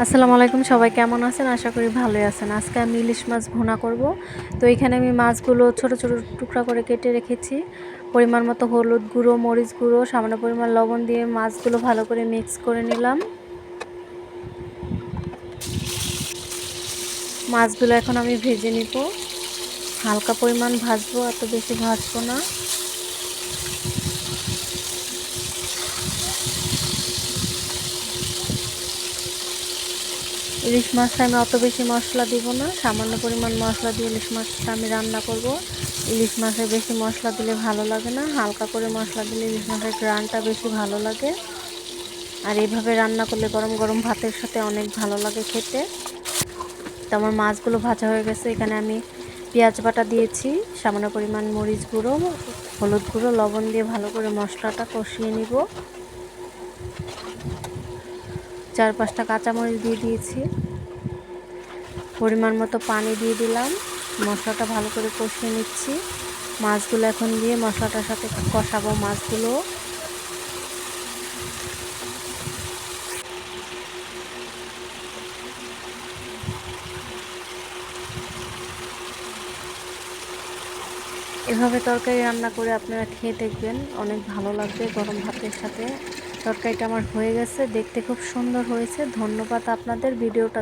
আসসালামু আলাইকুম, সবাই কেমন আছেন? আশা করি ভালোই আছেন। আজকে আমি ইলিশ মাছ ভুনা করব। তো এখানে আমি মাছগুলো ছোট ছোট টুকরা করে কেটে রেখেছি। পরিমাণ মতো হলুদ গুঁড়ো, মরিচ গুঁড়ো, সামান্য পরিমাণ লবণ দিয়ে মাছগুলো ভালো করে মিক্স করে নিলাম। মাছগুলো এখন আমি ভেজে নিব। হালকা পরিমাণ ভাজবো, এত বেশি ভাজবো না। ইলিশ মাছটা আমি অত বেশি মশলা দিব না, সামান্য পরিমাণ মশলা দিয়ে ইলিশ মাছটা আমি রান্না করব। ইলিশ মাছে বেশি মশলা দিলে ভালো লাগে না, হালকা করে মশলা দিলে ইলিশ মাছের ঘ্রাণটা বেশি ভালো লাগে। আর এইভাবে রান্না করলে গরম গরম ভাতের সাথে অনেক ভালো লাগে খেতে। তো আমার মাছগুলো ভাজা হয়ে গেছে। এখানে আমি পেঁয়াজ বাটা দিয়েছি, সামান্য পরিমাণ মরিচ গুঁড়ো, হলুদ গুঁড়ো, লবণ দিয়ে ভালো করে মশলাটা কষিয়ে নিব। 4-5টা কাঁচামরিচ দিয়ে দিয়েছি। পরিমাণ মতো পানি দিয়ে দিলাম। মশলাটা ভালো করে কষিয়ে নিচ্ছি। মাছগুলো এখন দিয়ে মশলাটার সাথে কষাবো মাছগুলো। এভাবে তরকারি রান্না করে আপনারা খেয়ে দেখবেন, অনেক ভালো লাগবে গরম ভাতের সাথে। তরকারিটা আমার হয়ে গেছে, দেখতে খুব সুন্দর হয়েছে। ধন্যবাদ আপনাদের ভিডিওটা